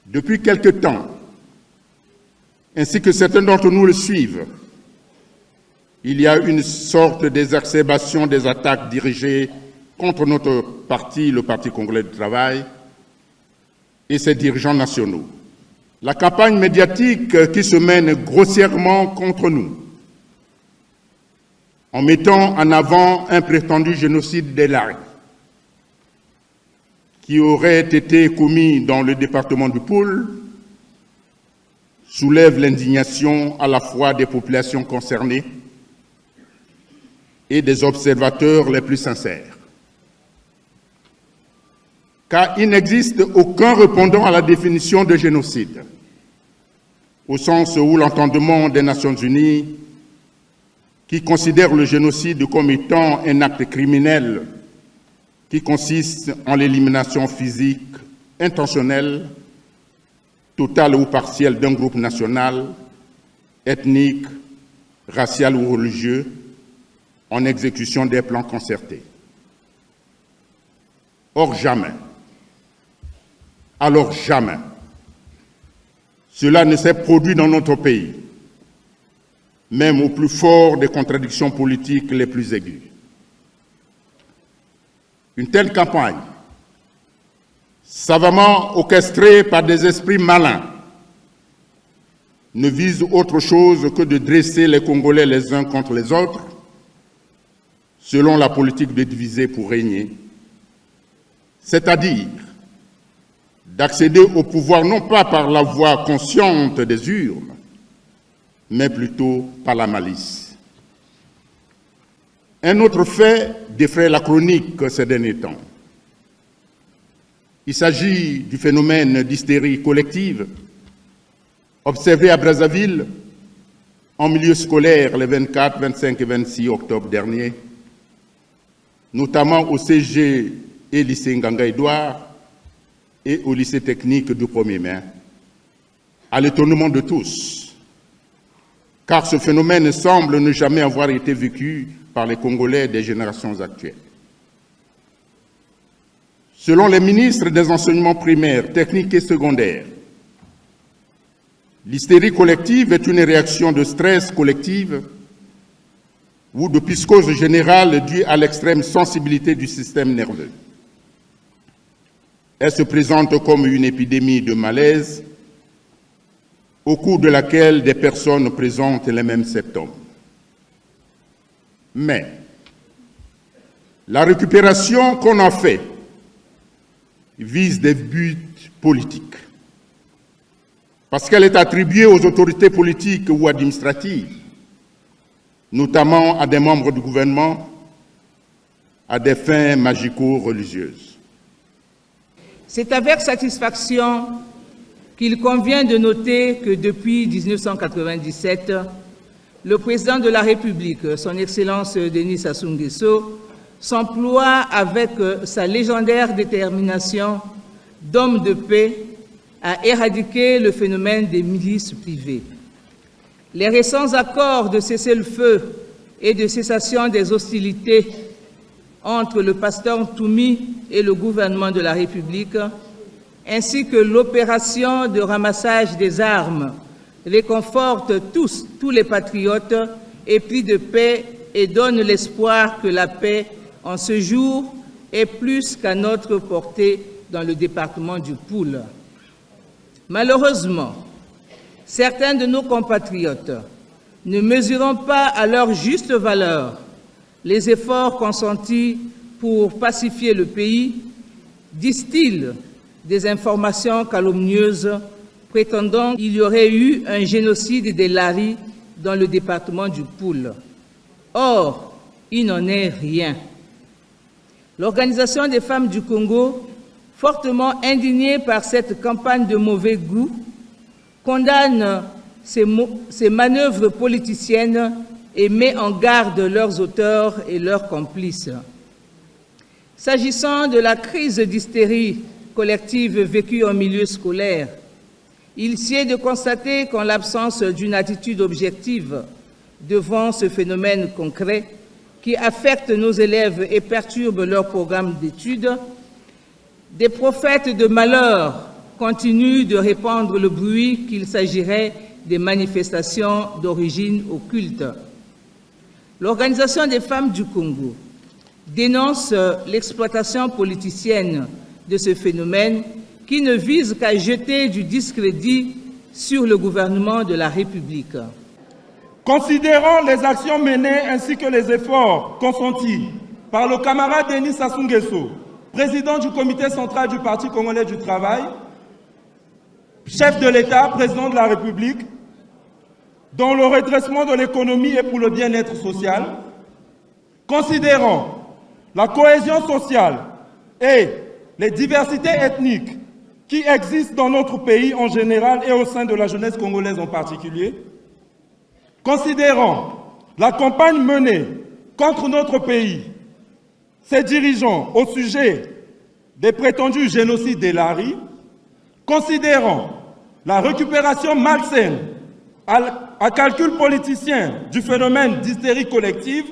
Depuis quelque temps, ainsi que certains d'entre nous le suivent, il y a une sorte d'exacerbation des attaques dirigées contre notre parti, le Parti congolais du travail, et ses dirigeants nationaux. La campagne médiatique qui se mène grossièrement contre nous, en mettant en avant un prétendu génocide des Laris, qui aurait été commis dans le département du Poul, soulève l'indignation à la fois des populations concernées et des observateurs les plus sincères. Car il n'existe aucun répondant à la définition de génocide, au sens où l'entendement des Nations Unies, qui considère le génocide comme étant un acte criminel qui consiste en l'élimination physique, intentionnelle, totale ou partielle d'un groupe national, ethnique, racial ou religieux, en exécution des plans concertés. Or, jamais, alors jamais, cela ne s'est produit dans notre pays, même au plus fort des contradictions politiques les plus aiguës. Une telle campagne, savamment orchestrée par des esprits malins, ne vise autre chose que de dresser les Congolais les uns contre les autres, selon la politique de diviser pour régner, c'est-à-dire d'accéder au pouvoir non pas par la voie consciente des urnes, mais plutôt par la malice. Un autre fait défraie la chronique ces derniers temps. Il s'agit du phénomène d'hystérie collective observé à Brazzaville en milieu scolaire les 24, 25 et 26 octobre dernier, notamment au CG et lycée Nganga-Édouard et au lycée technique du 1er mai, à l'étonnement de tous, car ce phénomène semble ne jamais avoir été vécu par les Congolais des générations actuelles. Selon les ministres des enseignements primaires, techniques et secondaires, l'hystérie collective est une réaction de stress collective ou de psychose générale due à l'extrême sensibilité du système nerveux. Elle se présente comme une épidémie de malaise au cours de laquelle des personnes présentent les mêmes symptômes. Mais la récupération qu'on en fait vise des buts politiques, parce qu'elle est attribuée aux autorités politiques ou administratives, notamment à des membres du gouvernement, à des fins magico-religieuses. C'est avec satisfaction qu'il convient de noter que depuis 1997, le président de la République, son Excellence Denis Sassou Nguesso, s'emploie avec sa légendaire détermination d'homme de paix à éradiquer le phénomène des milices privées. Les récents accords de cessez-le-feu et de cessation des hostilités entre le pasteur Toumi et le gouvernement de la République, ainsi que l'opération de ramassage des armes, réconfortent tous les patriotes épris de paix et donnent l'espoir que la paix, en ce jour, est plus qu'à notre portée dans le département du Poul. Malheureusement, certains de nos compatriotes ne mesurant pas à leur juste valeur les efforts consentis pour pacifier le pays, distillent des informations calomnieuses prétendant qu'il y aurait eu un génocide des Laris dans le département du Poul. Or, il n'en est rien. L'Organisation des femmes du Congo, fortement indignée par cette campagne de mauvais goût, condamne ces manœuvres politiciennes et met en garde leurs auteurs et leurs complices. S'agissant de la crise d'hystérie collective vécue en milieu scolaire, il sied de constater qu'en l'absence d'une attitude objective devant ce phénomène concret qui affecte nos élèves et perturbe leur programme d'études, des prophètes de malheur continue de répandre le bruit qu'il s'agirait des manifestations d'origine occulte. L'Organisation des femmes du Congo dénonce l'exploitation politicienne de ce phénomène qui ne vise qu'à jeter du discrédit sur le gouvernement de la République. Considérant les actions menées ainsi que les efforts consentis par le camarade Denis Sassou Nguesso, président du comité central du Parti congolais du travail, chef de l'État, président de la République, dans le redressement de l'économie et pour le bien-être social, considérant la cohésion sociale et les diversités ethniques qui existent dans notre pays en général et au sein de la jeunesse congolaise en particulier, considérant la campagne menée contre notre pays, ses dirigeants au sujet des prétendus génocides des Lari, considérant la récupération malsaine à calcul politicien du phénomène d'hystérie collective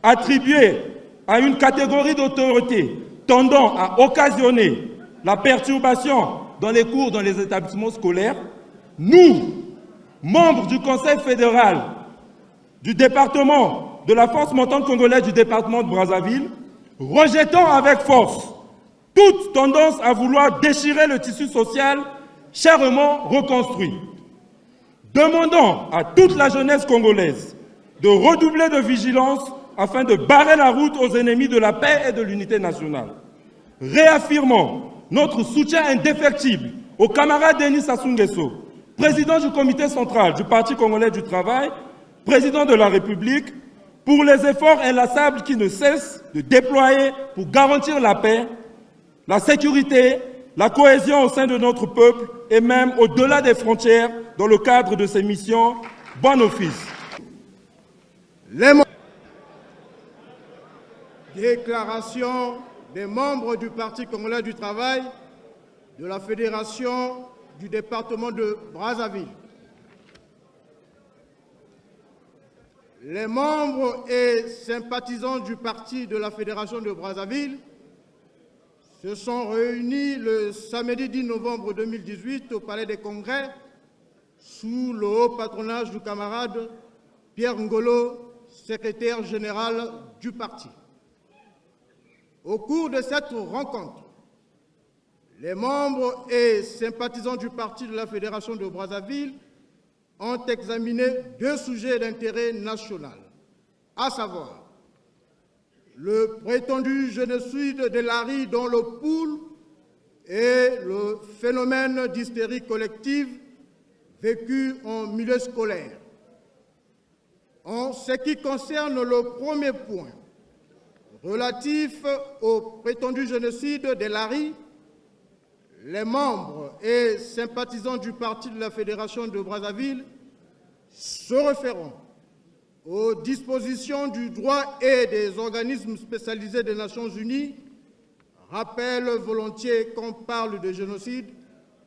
attribué à une catégorie d'autorité tendant à occasionner la perturbation dans les cours dans les établissements scolaires, nous, membres du Conseil fédéral du département de la force montante congolaise du département de Brazzaville, rejetons avec force toute tendance à vouloir déchirer le tissu social chèrement reconstruit. Demandons à toute la jeunesse congolaise de redoubler de vigilance afin de barrer la route aux ennemis de la paix et de l'unité nationale. Réaffirmons notre soutien indéfectible au camarade Denis Sassou Nguesso, président du comité central du Parti congolais du travail, président de la République, pour les efforts inlassables qui ne cessent de déployer pour garantir la paix, la sécurité, la cohésion au sein de notre peuple et même au-delà des frontières dans le cadre de ces missions. Bon office. Déclaration des membres du Parti congolais du travail de la Fédération du département de Brazzaville. Les membres et sympathisants du Parti de la Fédération de Brazzaville se sont réunis le samedi 10 novembre 2018 au Palais des Congrès sous le haut patronage du camarade Pierre Ngolo, secrétaire général du parti. Au cours de cette rencontre, les membres et sympathisants du Parti de la Fédération de Brazzaville ont examiné deux sujets d'intérêt national, à savoir le prétendu génocide des Lari dans le Poul et le phénomène d'hystérie collective vécu en milieu scolaire. En ce qui concerne le premier point, relatif au prétendu génocide des Lari, les membres et sympathisants du Parti de la Fédération de Brazzaville se référant aux dispositions du droit et des organismes spécialisés des Nations Unies rappellent volontiers qu'on parle de génocide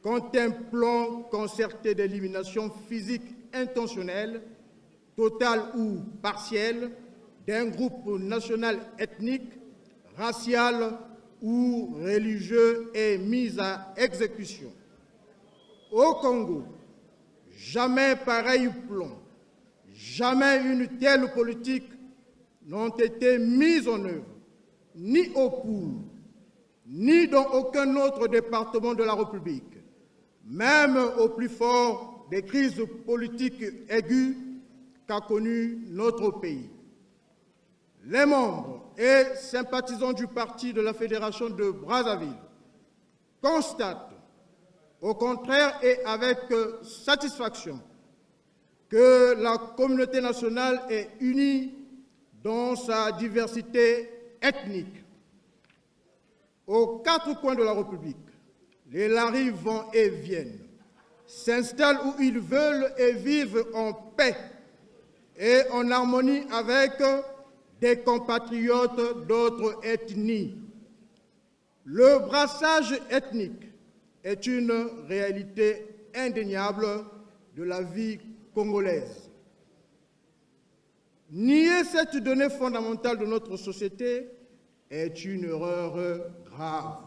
quand un plan concerté d'élimination physique intentionnelle, totale ou partielle, d'un groupe national ethnique, racial ou religieux est mis à exécution. Au Congo, jamais pareil plan, jamais une telle politique n'ont été mises en œuvre, ni au Poul, ni dans aucun autre département de la République, même au plus fort des crises politiques aiguës qu'a connues notre pays. Les membres et sympathisants du Parti de la Fédération de Brazzaville constatent, au contraire et avec satisfaction, que la communauté nationale est unie dans sa diversité ethnique. Aux quatre coins de la République, les Lari vont et viennent, s'installent où ils veulent et vivent en paix et en harmonie avec des compatriotes d'autres ethnies. Le brassage ethnique est une réalité indéniable de la vie congolaise. Nier cette donnée fondamentale de notre société est une erreur grave.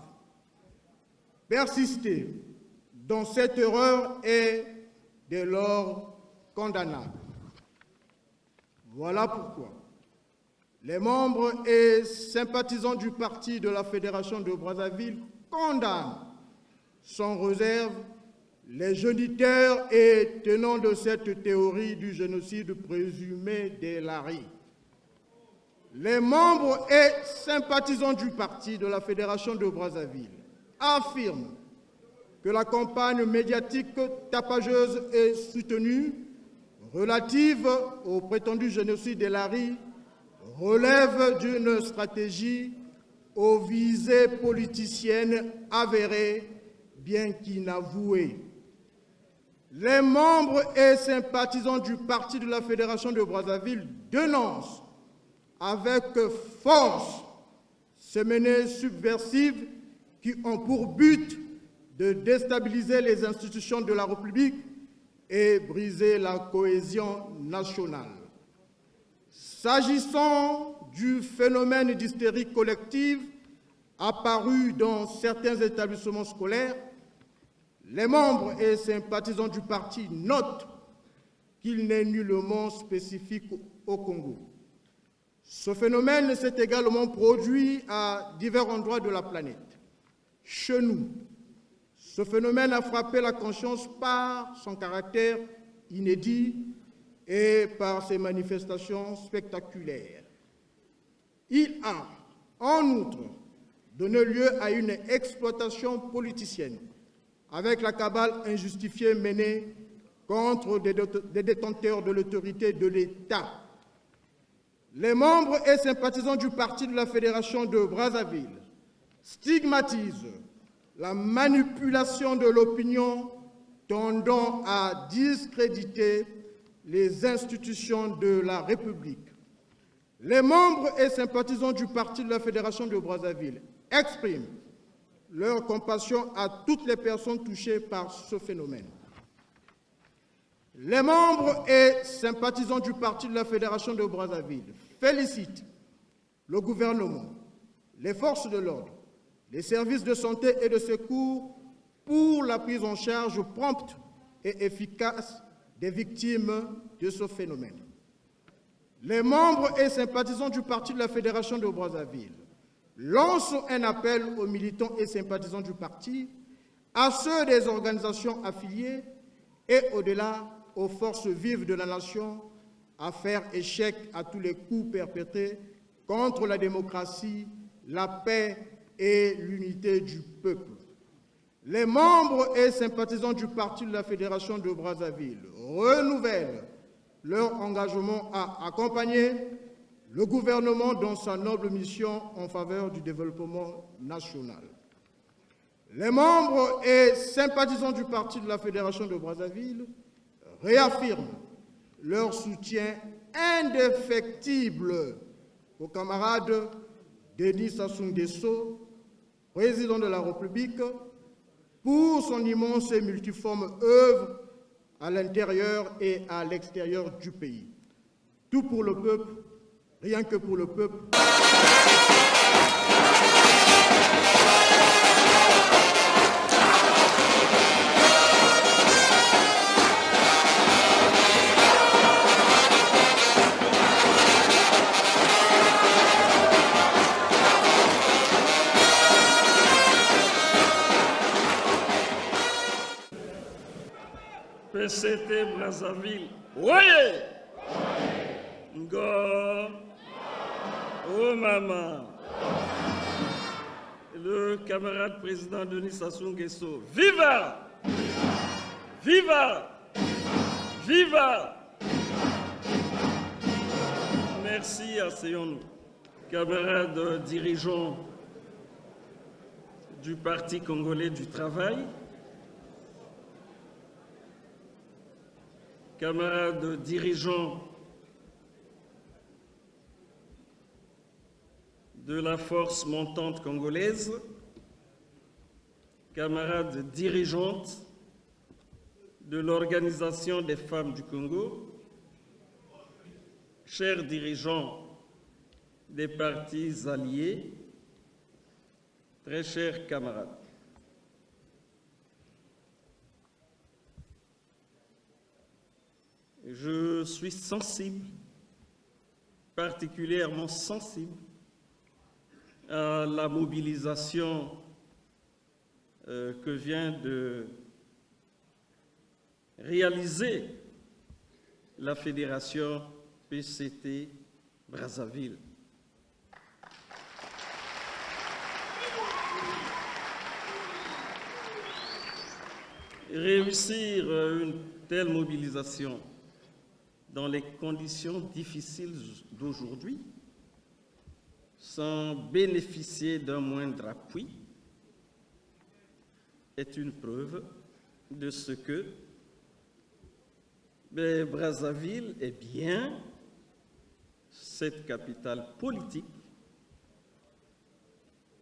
Persister dont cette erreur est dès lors condamnable. Voilà pourquoi les membres et sympathisants du parti de la Fédération de Brazzaville condamnent sans réserve les géniteurs et tenants de cette théorie du génocide présumé des Lari. Les membres et sympathisants du parti de la Fédération de Brazzaville affirment que la campagne médiatique tapageuse et soutenue relative au prétendu génocide des Lari relève d'une stratégie aux visées politiciennes avérées, bien qu'inavouées. Les membres et sympathisants du parti de la Fédération de Brazzaville dénoncent avec force ces menées subversives qui ont pour but de déstabiliser les institutions de la République et briser la cohésion nationale. S'agissant du phénomène d'hystérie collective apparu dans certains établissements scolaires, les membres et sympathisants du parti notent qu'il n'est nullement spécifique au Congo. Ce phénomène s'est également produit à divers endroits de la planète. Chez nous, ce phénomène a frappé la conscience par son caractère inédit et par ses manifestations spectaculaires. Il a, en outre, donné lieu à une exploitation politicienne avec la cabale injustifiée menée contre des détenteurs de l'autorité de l'État. Les membres et sympathisants du parti de la Fédération de Brazzaville stigmatisent la manipulation de l'opinion tendant à discréditer les institutions de la République. Les membres et sympathisants du parti de la Fédération de Brazzaville expriment leur compassion à toutes les personnes touchées par ce phénomène. Les membres et sympathisants du parti de la Fédération de Brazzaville félicitent le gouvernement, les forces de l'ordre, les services de santé et de secours pour la prise en charge prompte et efficace des victimes de ce phénomène. Les membres et sympathisants du parti de la Fédération de Brazzaville lancent un appel aux militants et sympathisants du parti, à ceux des organisations affiliées et au-delà aux forces vives de la nation à faire échec à tous les coups perpétrés contre la démocratie, la paix et l'unité du peuple. Les membres et sympathisants du parti de la Fédération de Brazzaville renouvellent leur engagement à accompagner le gouvernement dans sa noble mission en faveur du développement national. Les membres et sympathisants du parti de la Fédération de Brazzaville réaffirment leur soutien indéfectible au camarade Denis Sassou Nguesso, président de la République, pour son immense et multiforme œuvre à l'intérieur et à l'extérieur du pays. Tout pour le peuple, rien que pour le peuple. PCT Brazzaville, Oye! Ngor, oh maman, le camarade président Denis Sassou Nguesso, viva! Viva! Viva! Merci, asseyons-nous. Camarades dirigeants du Parti congolais du travail, camarades dirigeants de la force montante congolaise, camarades dirigeantes de l'Organisation des femmes du Congo, chers dirigeants des partis alliés, très chers camarades. je suis sensible, particulièrement sensible, à la mobilisation que vient de réaliser la Fédération PCT Brazzaville. Réussir une telle mobilisation dans les conditions difficiles d'aujourd'hui, sans bénéficier d'un moindre appui, est une preuve de ce que Brazzaville est bien cette capitale politique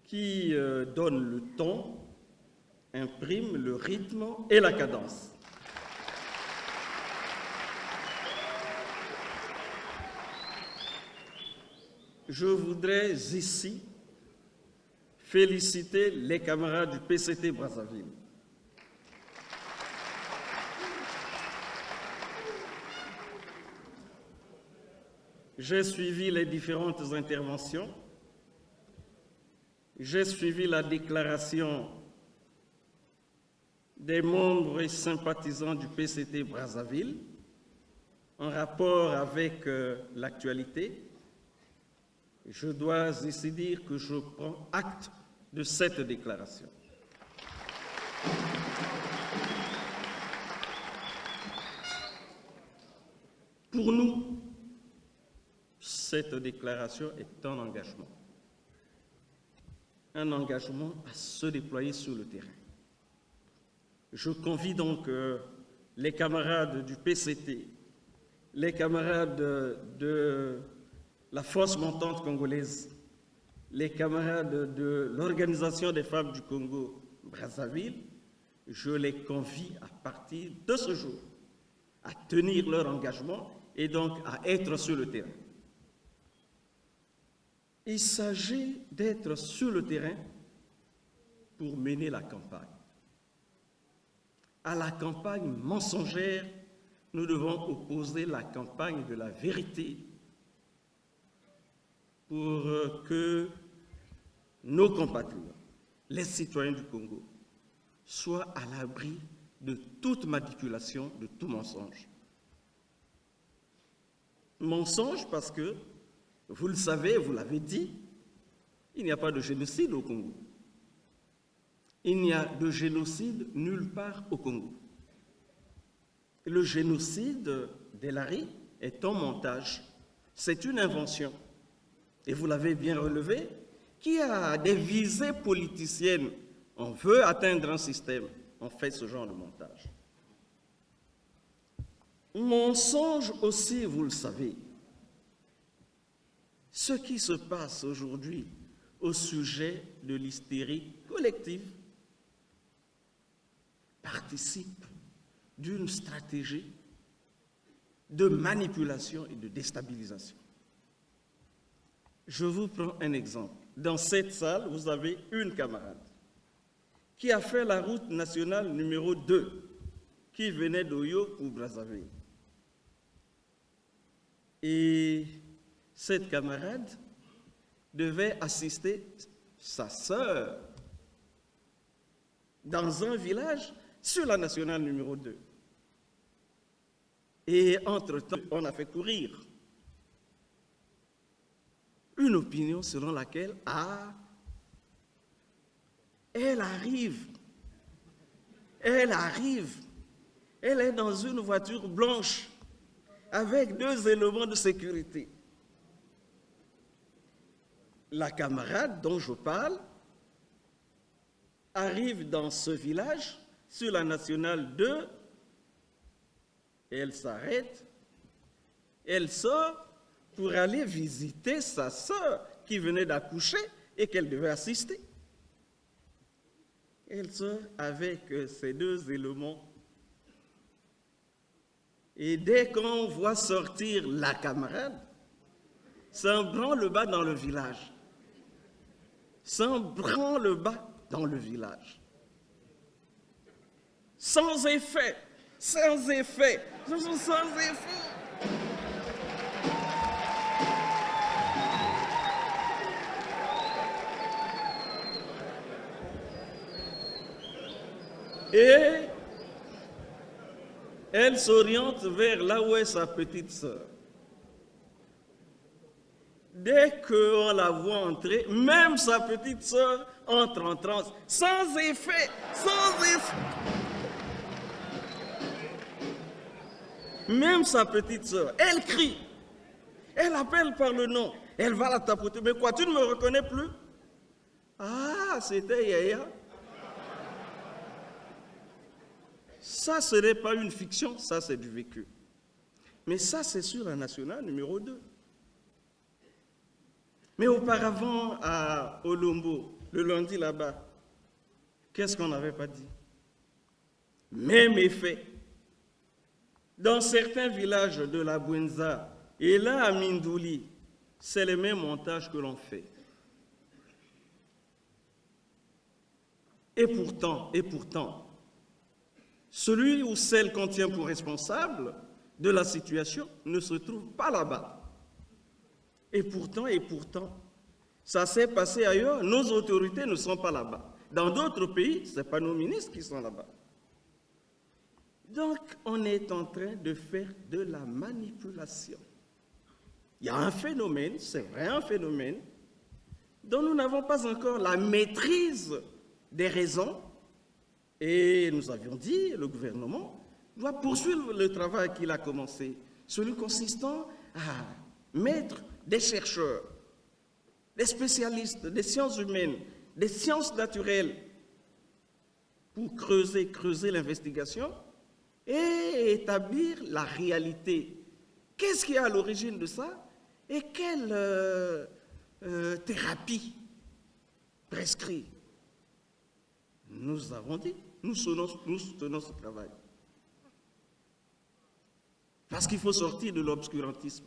qui donne le ton, imprime le rythme et la cadence. Je voudrais ici féliciter les camarades du PCT Brazzaville. J'ai suivi les différentes interventions. J'ai suivi la déclaration des membres et sympathisants du PCT Brazzaville en rapport avec l'actualité. Je dois ici dire que je prends acte de cette déclaration. Pour nous, cette déclaration est un engagement à se déployer sur le terrain. Je convie donc les camarades du PCT, les camarades de la Force montante congolaise, les camarades de l'Organisation des femmes du Congo Brazzaville, je les convie à partir de ce jour à tenir leur engagement et donc à être sur le terrain. Il s'agit d'être sur le terrain pour mener la campagne. À la campagne mensongère, nous devons opposer la campagne de la vérité pour que nos compatriotes, les citoyens du Congo, soient à l'abri de toute manipulation, de tout mensonge. Mensonge parce que, vous le savez, vous l'avez dit, il n'y a pas de génocide au Congo. Il n'y a de génocide nulle part au Congo. Le génocide d'Elari est un montage, c'est une invention. Et vous l'avez bien relevé, qui a des visées politiciennes. On veut atteindre un système, on fait ce genre de montage. Mensonge aussi, vous le savez. Ce qui se passe aujourd'hui au sujet de l'hystérie collective participe d'une stratégie de manipulation et de déstabilisation. Je vous prends un exemple. Dans cette salle, vous avez une camarade qui a fait la route nationale numéro 2, qui venait d'Oyo pour Brazzaville. Et cette camarade devait assister sa sœur dans un village sur la nationale numéro 2. Et entre-temps, on a fait courir une opinion selon laquelle, elle arrive, elle est dans une voiture blanche avec 2 éléments de sécurité. La camarade dont je parle arrive dans ce village sur la nationale 2 et elle s'arrête, elle sort pour aller visiter sa sœur qui venait d'accoucher et qu'elle devait assister. Elle sort avec ces 2 éléments. Et dès qu'on voit sortir la camarade, ça en branle-bas dans le village. Ça en branle-bas dans le village. Sans effet, sans effet, sans effet. Et elle s'oriente vers là où est sa petite sœur. Dès qu'on la voit entrer, même sa petite sœur entre en transe, sans effet, sans effet. Même sa petite sœur, elle crie, elle appelle par le nom, elle va la tapoter. Mais quoi, tu ne me reconnais plus? Ah, c'était Yaya. Ça, ce n'est pas une fiction, ça, c'est du vécu. Mais ça, c'est sur la nationale numéro 2. Mais auparavant, à Olombo, le lundi là-bas, qu'est-ce qu'on n'avait pas dit? Même effet. Dans certains villages de la Bouenza, et là à Mindouli, c'est le même montage que l'on fait. Et pourtant, celui ou celle qu'on tient pour responsable de la situation ne se trouve pas là-bas. Et pourtant, ça s'est passé ailleurs, nos autorités ne sont pas là-bas. Dans d'autres pays, ce n'est pas nos ministres qui sont là-bas. Donc, on est en train de faire de la manipulation. Il y a un phénomène, c'est vrai, un phénomène, dont nous n'avons pas encore la maîtrise des raisons. Et nous avions dit, le gouvernement doit poursuivre le travail qu'il a commencé, celui consistant à mettre des chercheurs, des spécialistes des sciences humaines, des sciences naturelles, pour creuser l'investigation et établir la réalité. Qu'est-ce qui est à l'origine de ça et quelle thérapie prescrit? Nous avons dit, nous soutenons ce travail. Parce qu'il faut sortir de l'obscurantisme.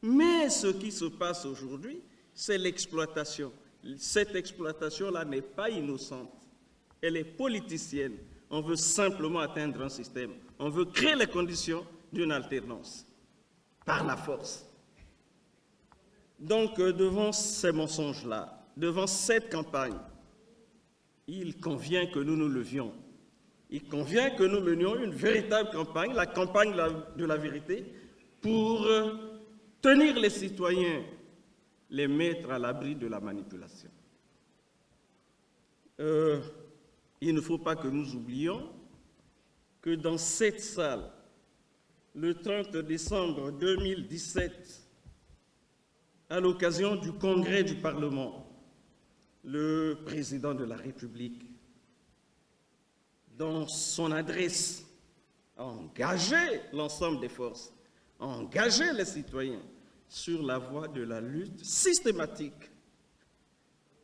Mais ce qui se passe aujourd'hui, c'est l'exploitation. Cette exploitation-là n'est pas innocente. Elle est politicienne. On veut simplement atteindre un système. On veut créer les conditions d'une alternance par la force. Donc, devant ces mensonges-là, devant cette campagne, il convient que nous nous levions. Il convient que nous menions une véritable campagne, la campagne de la vérité, pour tenir les citoyens, les mettre à l'abri de la manipulation. Il ne faut pas que nous oublions que dans cette salle, le 30 décembre 2017, à l'occasion du Congrès du Parlement, le président de la République, dans son adresse, a engagé l'ensemble des forces, a engagé les citoyens sur la voie de la lutte systématique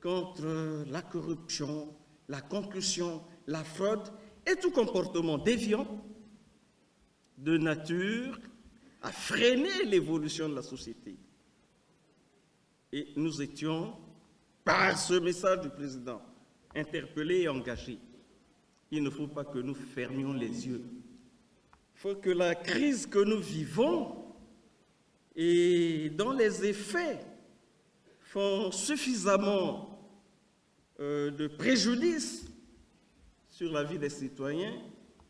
contre la corruption, la concussion, la fraude et tout comportement déviant de nature à freiner l'évolution de la société. Et nous étions, par ce message du président, interpellés et engagés. Il ne faut pas que nous fermions les yeux. Il faut que la crise que nous vivons et dont les effets font suffisamment de préjudice sur la vie des citoyens,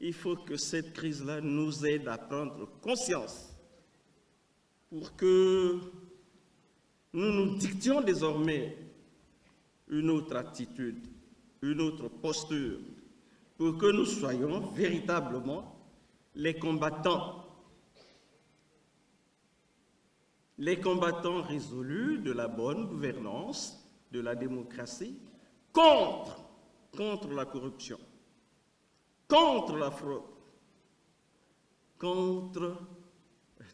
il faut que cette crise-là nous aide à prendre conscience pour que nous nous dictions désormais une autre attitude, une autre posture, pour que nous soyons véritablement les combattants résolus de la bonne gouvernance, de la démocratie, contre la corruption, contre la fraude, contre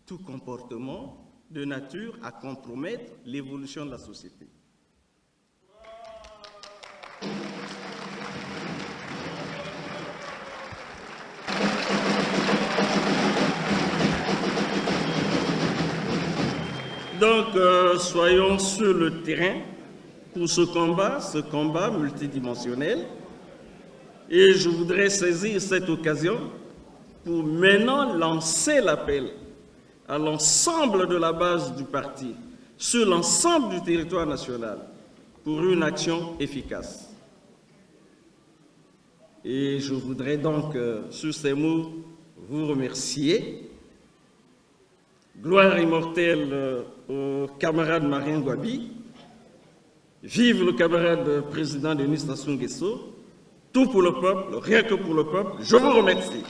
tout comportement de nature à compromettre l'évolution de la société. Donc, soyons sur le terrain pour ce combat multidimensionnel. Et je voudrais saisir cette occasion pour maintenant lancer l'appel à l'ensemble de la base du parti, sur l'ensemble du territoire national, pour une action efficace. Et je voudrais donc, sur ces mots, vous remercier. Gloire immortelle au camarade Marien Gouabi. Vive le camarade président Denis Sassou Nguesso. Tout pour le peuple, rien que pour le peuple. Je vous remercie.